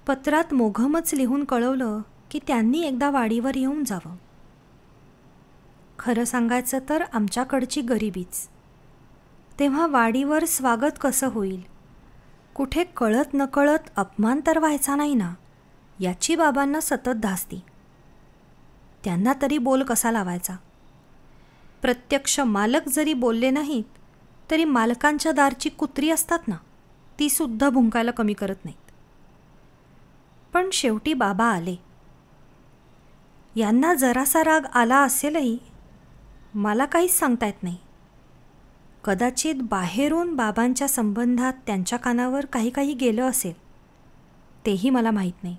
पत्रात मोघमच लिहून कळवलं की त्यांनी एकदा वाडीवर येऊन जावं. खरं सांगायचं तर आमच्याकडची गरिबीच. तेव्हा वाडीवर स्वागत कसं होईल, कुठे कळत नकळत अपमान तर व्हायचा नाही ना, याची बाबांना सतत धास्ती. त्यांना तरी बोल कसा लावायचा. प्रत्यक्ष मालक जरी बोलले नाहीत तरी मालकांच्या दारची कुत्री असतात ना, ती सुद्धा भुंकायला कमी करत नाहीत. पण शेवटी बाबा आले. यांना जरासा राग आला असेलही, मला काहीच सांगता येत नाही. कदाचित बाहेरून बाबांच्या संबंधात त्यांच्या कानावर काही काही गेलं असेल, तेही मला माहीत नाही.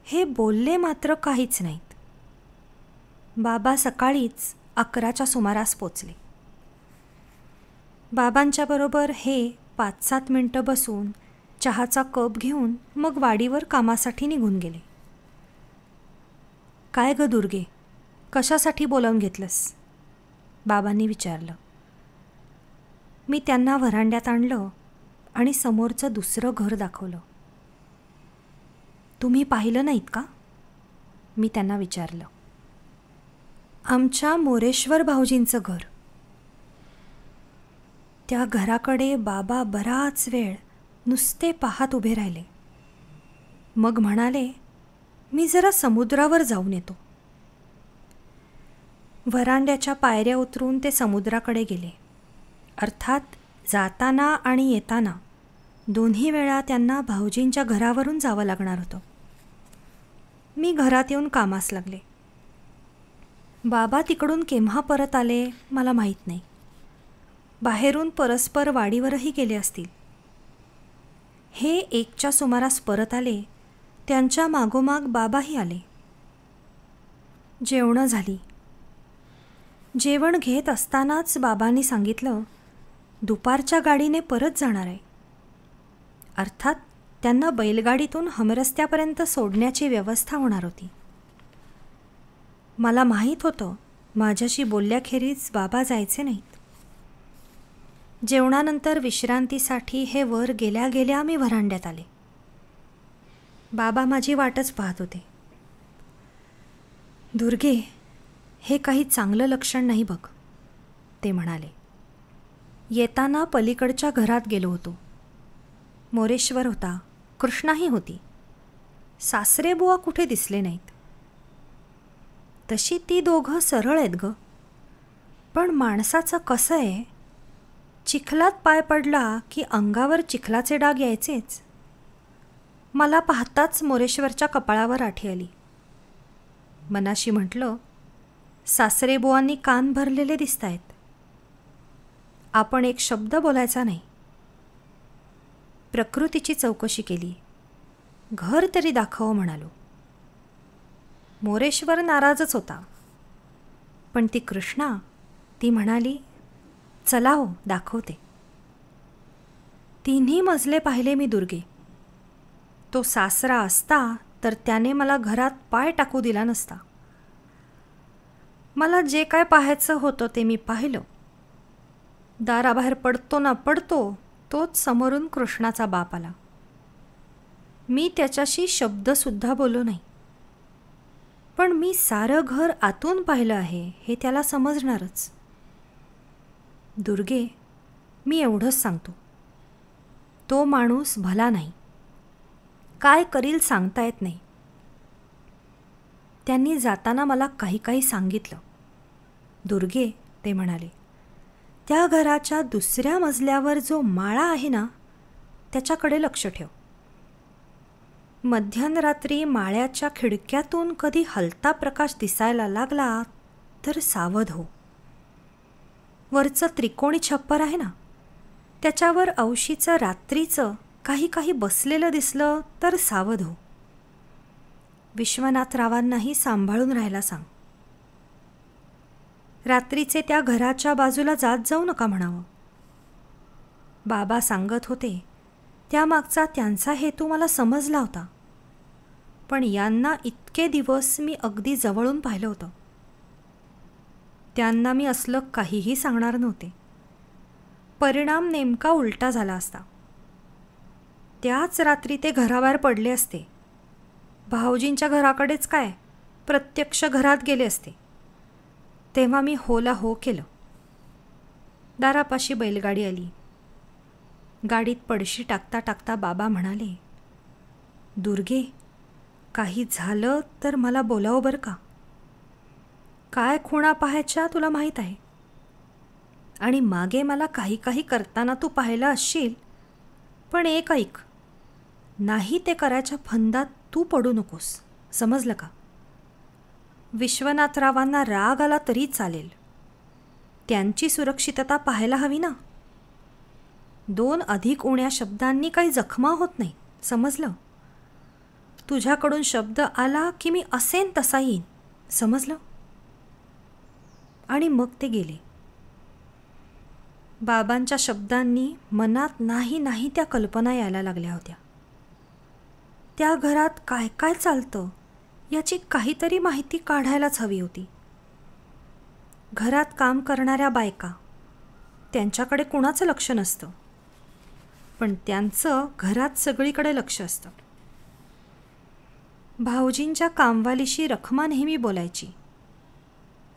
हे बोलले मात्र काहीच नाहीत. बाबा सकाळीच 11च्या सुमारास पोचले. बाबांच्याबरोबर हे 5-7 मिनटं बसून चहाचा कप घेऊन मग वाडीवर कामासाठी निघून गेले. काय ग दुर्गे, कशासाठी बोलावून घेतलंस? बाबांनी विचारलं. मी त्यांना व्हरांड्यात आणलं आणि समोरचं दुसरं घर दाखवलं. तुम्ही पाहिलं नाहीत का? मी त्यांना विचारलं. आमच्या मोरेश्वर भाऊजींचं घर. त्या घराकडे बाबा बराच वेळ नुसते पाहत उभे राहिले. मग म्हणाले, मी जरा समुद्रावर जाऊन येतो. व्हरांड्याच्या पायऱ्या उतरून ते समुद्राकडे गेले. अर्थात जाताना आणि येताना दोन्ही वेळा त्यांना भाऊजींच्या घरावरून जावं लागणार होतं. मी घरात येऊन कामास लागले. बाबा तिकडून केव्हा परत आले मला माहीत नाही. बाहेरून परस्पर वाडीवरही गेले असतील. हे 1च्या सुमारास परत आले. त्यांच्या मागोमाग बाबाही आले. जेवणं झाली. जेवण घेत असतानाच बाबांनी सांगितलं, दुपारच्या गाडीने परत जाणार आहे. अर्थात त्यांना बैलगाडीतून हमरस्त्यापर्यंत सोडण्याची व्यवस्था होणार होती. मला माहीत होतं माझ्याशी बोलल्याखेरीज बाबा जायचे नाहीत. जेवणानंतर विश्रांतीसाठी हे वर गेल्या गेल्या मी व्हरांड्यात आले. बाबा माझी वाटच पाहत होते. दुर्गे, हे काही चांगलं लक्षण नाही बघ, ते म्हणाले. येताना पलीकडच्या घरात गेलो होतो. मोरेश्वर होता, कृष्णाही होती. सासरे बुवा कुठे दिसले नाहीत. तशी ती दोघं सरळ आहेत ग, पण माणसाचं कसं आहे, चिखलात पाय पडला की अंगावर चिखलाचे डाग यायचेच. मला पाहताच मोरेश्वरच्या कपाळावर आठी आली. मनाशी म्हटलं, सासरेबुवांनी कान भरलेले दिसतायत. आपण एक शब्द बोलायचा नाही. प्रकृतीची चौकशी केली. घर तरी दाखव म्हणालो. मोरेश्वर नाराजच होता. पण ती कृष्णा, ती म्हणाली, चला हो दाखवते. 3ही मजले पाहिले मी दुर्गे. तो सासरा असता तर त्याने मला घरात पाय टाकू दिला नसता. मला जे काय पाहायचं होतं ते मी पाहिलं. दाराबाहेर पडतो ना पडतो तोच समोरून कृष्णाचा बाप आला. मी त्याच्याशी शब्दसुद्धा बोललो नाही. पण मी सारं घर आतून पाहिलं आहे हे त्याला समजणारच. दुर्गे, मी एवढंच सांगतो, तो माणूस भला नाही. काय करील सांगता येत नाही. त्यांनी जाताना मला काही काही सांगितलं. दुर्गे, ते म्हणाले, त्या घराच्या दुसऱ्या मजल्यावर जो माळा आहे ना, त्याच्याकडे लक्ष ठेव. मध्यरात्री माळ्याच्या खिडक्यातून कधी हलता प्रकाश दिसायला लागला तर सावध हो. वरचं त्रिकोणी छप्पर आहे ना, त्याच्यावर औशीचं रात्रीचं काही काही बसलेलं दिसलं तर सावध हो. विश्वनाथरावांनाही सांभाळून राहायला सांग. रात्रीचे त्या घराच्या बाजूला जात जाऊ नका म्हणावं. बाबा सांगत होते त्यामागचा त्यांचा हेतू मला समजला होता. पण यांना इतके दिवस मी अगदी जवळून पाहिलं होतं. त्यांना मी असलं काहीही सांगणार नव्हते. परिणाम नेमका उलटा झाला असता. त्याच रात्री ते घराबाहेर पडले असते. भाऊजींच्या घराकडेच काय, प्रत्यक्ष घरात गेले असते. तेव्हा मी होला हो केलं. दारापाशी बैलगाडी आली. गाडीत पडशी टाकता टाकता बाबा म्हणाले, दुर्गे, काही झालं तर मला बोलावं बरं का. काय खुणा पाहायच्या तुला माहीत आहे. आणि मागे मला काही काही करताना तू पाहिलं असशील. पण एक ऐक, नाही ते करायच्या फंदात तू पडू नकोस, समजलं का. विश्वनाथरावांना राग आला तरी चालेल. त्यांची सुरक्षितता पाहायला हवी ना. 2 अधिक उण्या शब्दांनी काही जखमा होत नाही, समजलं. तुझ्याकडून शब्द आला की मी असेन तसा येईन, समजलं. आणि मग ते गेले. बाबांच्या शब्दांनी मनात नाही नाही त्या कल्पना यायला लागल्या होत्या. त्या घरात काय काय चालतं याची काहीतरी माहिती काढायलाच हवी होती. घरात काम करणाऱ्या बायका, त्यांच्याकडे कुणाचं लक्ष नसतं, पण त्यांचं घरात सगळीकडे लक्ष असतं. भाऊजींच्या कामवालीशी रखमा नेहमी बोलायची.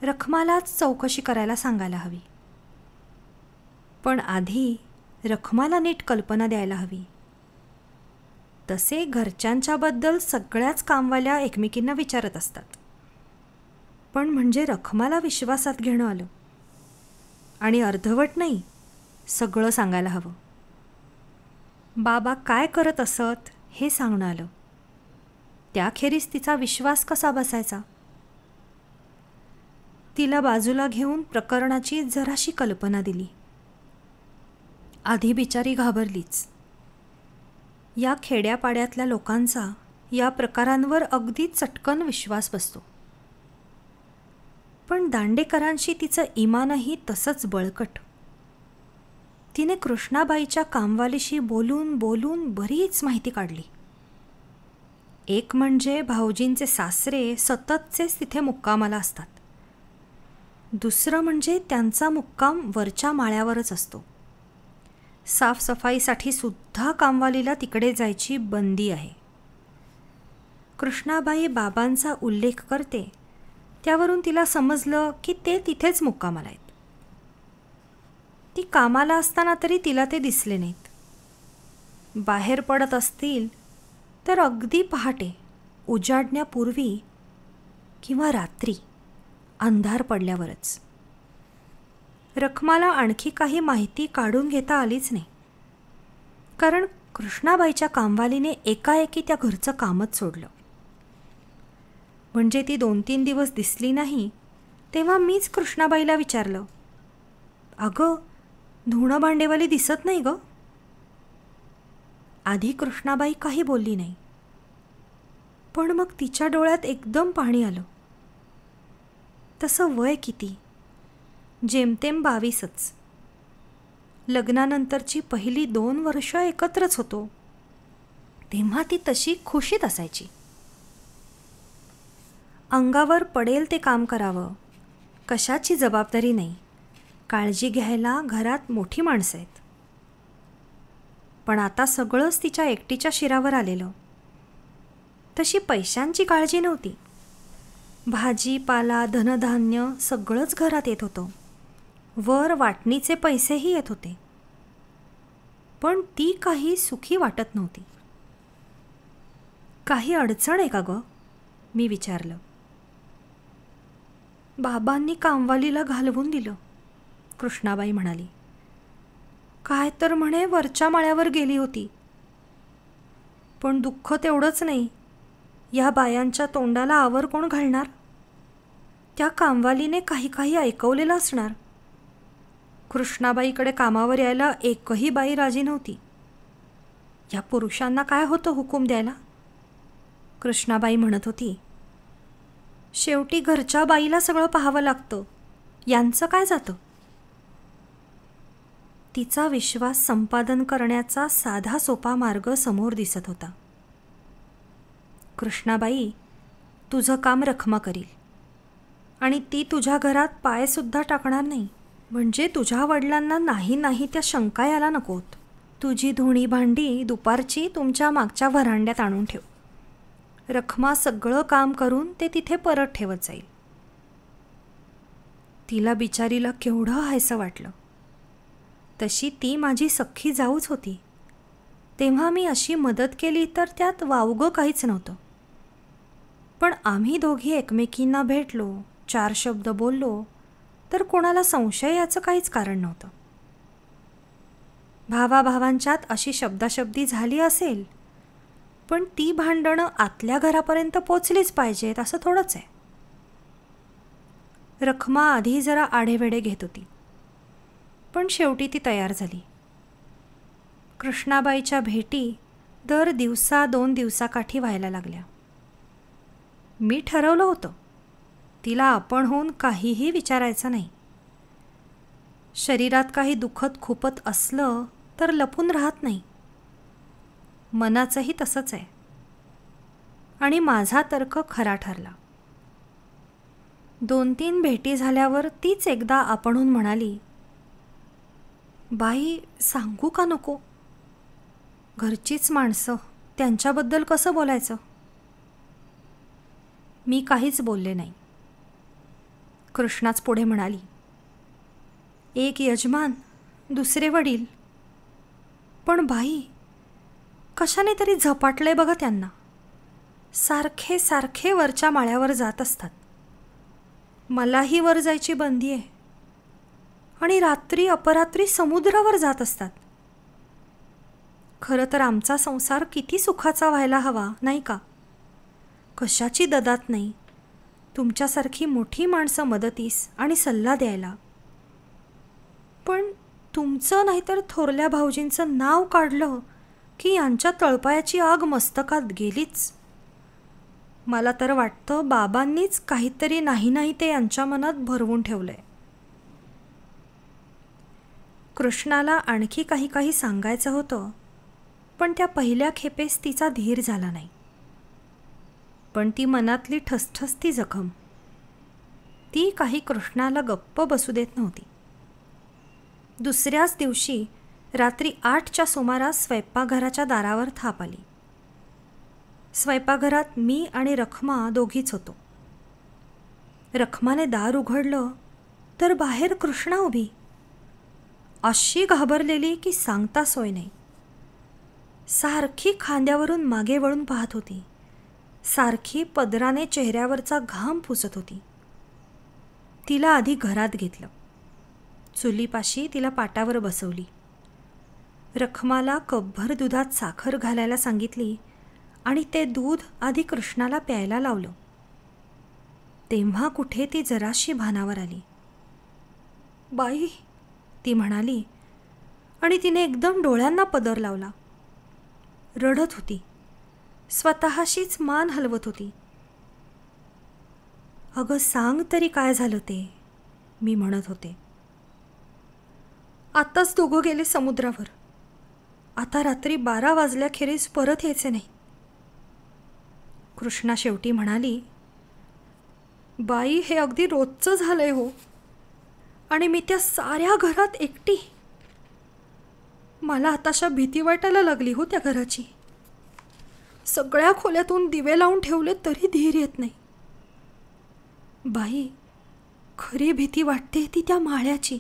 रखमालाच चौकशी करायला सांगायला हवी. पण आधी रखमाला नीट कल्पना द्यायला हवी. तसे घरच्यांच्याबद्दल सगळ्याच कामवाल्या एकमेकींना विचारत असतात, पण म्हणजे रखमाला विश्वासात घेणं आलं आणि अर्धवट नाही, सगळं सांगायला हवं. बाबा काय करत असत हे सांगणं आलं. त्याखेरीज तिचा विश्वास कसा बसायचा? तिला बाजूला घेऊन प्रकरणाची जराशी कल्पना दिली. आधी बिचारी घाबरलीच. या खेड्यापाड्यातल्या लोकांचा या प्रकारांवर अगदी चटकन विश्वास बसतो. पण दांडेकरांशी तिचं इमानही तसंच बळकट. तिने कृष्णाबाईच्या कामवालीशी बोलून बोलून बरीच माहिती काढली. एक म्हणजे भाऊजींचे सासरे सततचेच तिथे मुक्कामाला असतात. दुसरं म्हणजे त्यांचा मुक्काम वरच्या माळ्यावरच असतो. साफसफाईसाठी सुद्धा कामवालीला तिकडे जायची बंदी आहे. कृष्णाबाई बाबांचा उल्लेख करते, त्यावरून तिला समजलं की ते तिथेच मुक्कामाला आहेत. ती कामाला असताना तरी तिला ते दिसले नाहीत. बाहेर पडत असतील तर अगदी पहाटे, उजाडण्यापूर्वी किंवा रात्री अंधार पडल्यावरच. रखमाला आणखी काही माहिती काढून घेता आलीच नाही, कारण कृष्णाबाईच्या कामवालीने एकाएकी त्या घरचं कामच सोडलं. म्हणजे ती 2-3 दिवस दिसली नाही तेव्हा मीच कृष्णाबाईला विचारलं, अगं धुणं भांडेवाली दिसत नाही गं? आधी कृष्णाबाई काही बोलली नाही, पण मग तिच्या डोळ्यात एकदम पाणी आलं. तसं वय किती? जेमतेम 22च. लग्नानंतरची पहिली 2 वर्ष एकत्रच होतो, तेव्हा ती तशी खुशीत असायची. अंगावर पडेल ते काम करावं, कशाची जबाबदारी नाही, काळजी घ्यायला घरात मोठी माणसं आहेत. पण आता सगळंच तिच्या एकटीच्या शिरावर आलेलं. तशी पैशांची काळजी नव्हती. भाजीपाला धनधान्य सगळंच घरात येत होतं. वर वाटणीचे पैसेही येत होते. पण ती काही सुखी वाटत नव्हती. काही अडचण आहे का गं? मी विचारलं. बाबांनी कामवालीला घालवून दिलं, कृष्णाबाई म्हणाली. काय तर म्हणे वरच्या माळ्यावर गेली होती. पण दुःख तेवढंच नाही, या बायांच्या तोंडाला आवर कोण घालणार? त्या कामवालीने काही काही ऐकवलेलं असणार. कृष्णाबाईकडे कामावर यायला एकही बाई राजी नव्हती. या पुरुषांना काय होतं हुकूम द्यायला? कृष्णाबाई म्हणत होती, शेवटी घरच्या बाईला सगळं पाहावं लागतं, यांचं काय जातं? तिचा विश्वास संपादन करण्याचा साधा सोपा मार्ग समोर दिसत होता. कृष्णाबाई, तुझं काम रखमा करील आणि ती तुझ्या घरात पायसुद्धा टाकणार नाही. म्हणजे तुझ्या वडिलांना नाही नाही त्या शंका यायला नकोत. तुझी धुणी भांडी दुपारची तुमच्या मागच्या व्हरांड्यात आणून ठेव. रखमा सगळं काम करून ते तिथे परत ठेवत जाईल. तिला बिचारीला केवढं हायसं वाटलं. तशी ती माझी सख्खी जाऊच होती, तेव्हा मी अशी मदत केली तर त्यात वावगं काहीच नव्हतं. पण आम्ही दोघी एकमेकींना भेटलो, 4 शब्द बोललो तर कोणाला संशय याचं काहीच कारण नव्हतं. भावाभावांच्यात अशी शब्दाशब्दी झाली असेल, पण ती भांडणं आतल्या घरापर्यंत पोचलीच पाहिजेत असं थोडंच आहे. रखमा आधी जरा आढेवेढे घेत होती, पण शेवटी ती तयार झाली. कृष्णाबाईच्या भेटी दर दिवसा 2 दिवसाकाठी व्हायला लागल्या. मी ठरवलं होतं, तिला आपण होऊन काहीही विचारायचं नाही. शरीरात काही दुखत खुपत असलं तर लपून राहत नाही. मनाचंही तसंच आहे. आणि माझा तर्क खरा ठरला. 2-3 भेटी झाल्यावर तीच एकदा आपणहून म्हणाली, बाई सांगू का नको? घरचीच माणसं, त्यांच्याबद्दल कसं बोलायचं? मी काहीच बोलले नाही. कृष्णाच पुढे म्हणाली, एक यजमान दुसरे वडील. पण बाई कशाने तरी झपाटले बघा त्यांना. सारखे सारखे वरच्या माळ्यावर जात असतात. मलाही वर जायची बंदी आहे. आणि रात्री अपरात्री समुद्रावर जात असतात. खरं तर आमचा संसार किती सुखाचा व्हायला हवा नाही का? कशाची ददात नाही. तुमच्यासारखी मोठी माणसं मदतीस आणि सल्ला द्यायला. पण तुमचं नाहीतर थोरल्या भाऊजींचं नाव काढलं की यांच्या तळपायाची आग मस्तकात गेलीच. मला तर वाटतं बाबांनीच काहीतरी नाही नाही ते यांच्या मनात भरवून ठेवलंय. कृष्णाला आणखी काही काही सांगायचं होतं, पण त्या पहिल्या खेपेस तिचा धीर झाला नाही. पण ती मनातली ठसठसती जखम, ती काही कृष्णाला गप्प बसू देत नव्हती. दुसऱ्याच दिवशी रात्री 8च्या सुमारास स्वयंपाकघराच्या दारावर थाप आली. स्वयंपाकघरात मी आणि रखमा दोघीच होतो. रखमाने दार उघडलं तर बाहेर कृष्णा उभी, अशी घाबरलेली की सांगता सोय नाही. सारखी खांद्यावरून मागे वळून पाहत होती. सारखी पदराने चेहऱ्यावरचा घाम पुसत होती. तिला आधी घरात घेतलं. चुलीपाशी तिला पाटावर बसवली. रखमाला कपभर दुधात साखर घालायला सांगितली आणि ते दूध आधी कृष्णाला प्यायला लावलं. तेव्हा कुठे ती जराशी भानावर आली. बाई ती म्हणाली आणि तिने एकदम डोळ्यांना पदर लावला. रडत होती. स्वतःशीच मान हलवत होती. अगं सांग तरी काय झालं ते, मी म्हणत होते. आत्ताच दोघं गेले समुद्रावर. आता रात्री 12 वाजल्याखेरीज परत यायचे नाही. कृष्णा शेवटी म्हणाली, बाई हे अगदी रोजचं झालंय हो. आणि मी त्या साऱ्या घरात एकटी. मला आताशा भीती वाटायला लागली हो त्या घराची. सगळ्या खोल्यातून दिवे लावून ठेवले तरी धीर येत नाही. बाई खरी भीती वाटते ती त्या माळ्याची.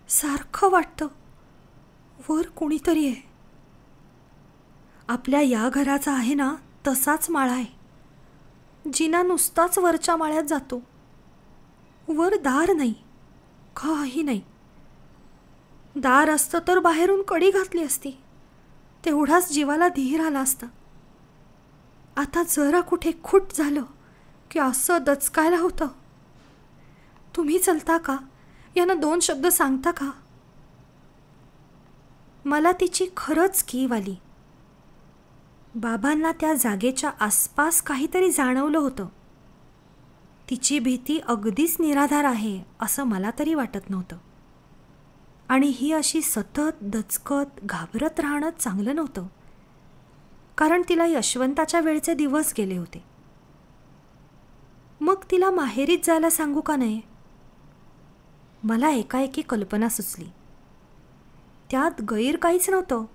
सारखं वाटतं वर कोणीतरी आहे. आपल्या या घराचा आहे ना तसाच माळा आहे. जिना नुसताच वरच्या माळ्यात जातो. वर दार नाही, काही नाही. दार असतं तर बाहेरून कडी घातली असती. तेवढाच जीवाला धीर आला असता. आता जरा कुठे खुट झालं की असं दचकायला होतं. तुम्ही चलता का? यांना 2 शब्द सांगता का? मला तिची खरंच कीव आली. बाबांना त्या जागेच्या आसपास काहीतरी जाणवलं होतं. तिची भीती अगदीच निराधार आहे असं मला तरी वाटत नव्हतं. आणि ही अशी सतत दचकत घाबरत राहणं चांगलं नव्हतं. कारण तिला यशवंताच्या वेळचे दिवस गेले होते. मग तिला माहेरीच जायला सांगू का नाही? मला एकाएकी कल्पना सुचली. त्यात गैर काहीच नव्हतं.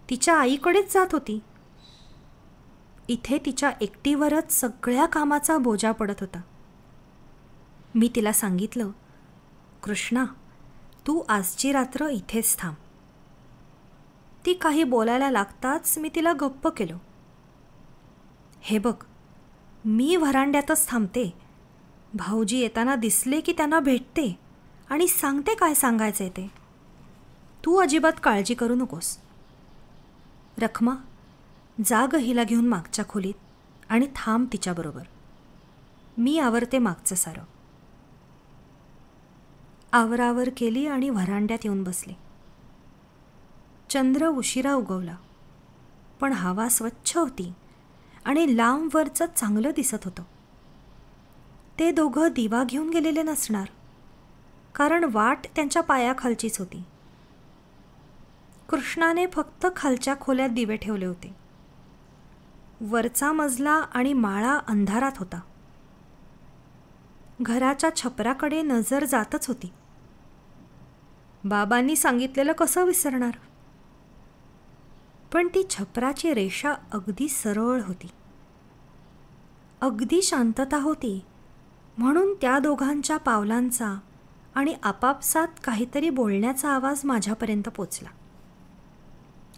तिच्या आईकडेच जात होती. इथे तिच्या एकटीवरच सगळ्या कामाचा बोजा पडत होता. मी तिला सांगितलं, कृष्णा तू आजची रात्र इथेच थांब. ती काही बोलायला लागताच मी तिला गप्प केलं. हे बघ मी व्हरांड्यातच थांबते. भाऊजी येताना दिसले की त्यांना भेटते आणि सांगते काय सांगायचंय ते. तू अजिबात काळजी करू नकोस. रखमा जाग हिला घेऊन मागच्या खोलीत आणि थांब तिच्याबरोबर. मी आवरते मागचं सारं. आवरावर केली आणि व्हरांड्यात येऊन बसले. चंद्र उशिरा उगवला, पण हवा स्वच्छ होती आणि लांबवरचं चांगलं दिसत होतं. ते दोघं दिवा घेऊन गेलेले नसणार, कारण वाट त्यांच्या पायाखालचीच होती. कृष्णाने फक्त खालच्या खोल्यात दिवे ठेवले होते. वरचा मजला आणि माळा अंधारात होता. घराच्या छपराकडे नजर जातच होती. बाबांनी सांगितलेलं कसं विसरणार? पण ती छपराची रेषा अगदी सरळ होती. अगदी शांतता होती, म्हणून त्या दोघांच्या पावलांचा आणि आपापसात काहीतरी बोलण्याचा आवाज माझ्यापर्यंत पोचला.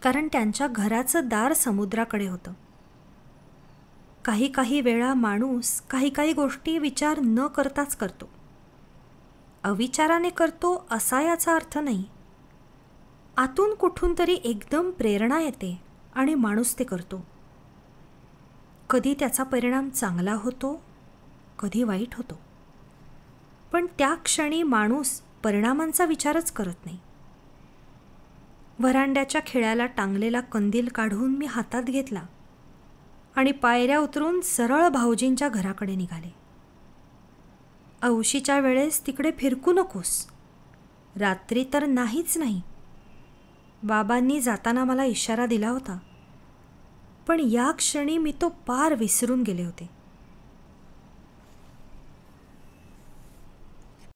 कारण त्यांच्या घराचं दार समुद्राकडे होतं. काही वेळा माणूस काही गोष्टी विचार न करताच करतो. अविचाराने करतो असा याचा अर्थ नाही. आतून कुठून तरी एकदम प्रेरणा येते आणि माणूस ते करतो. कधी त्याचा परिणाम चांगला होतो, कधी वाईट होतो. पण त्या क्षणी माणूस परिणामांचा विचारच करत नाही. व्हरांड्याच्या खिळ्याला टांगलेला कंदील काढून मी हातात घेतला आणि पायऱ्या उतरून सरळ भाऊजींच्या घराकडे निघाले. औशीच्या वेळेस तिकडे फिरकू नकोस, रात्री तर नाहीच नाही. बाबांनी जाताना मला इशारा दिला होता, पण या क्षणी मी तो पार विसरून गेले होते.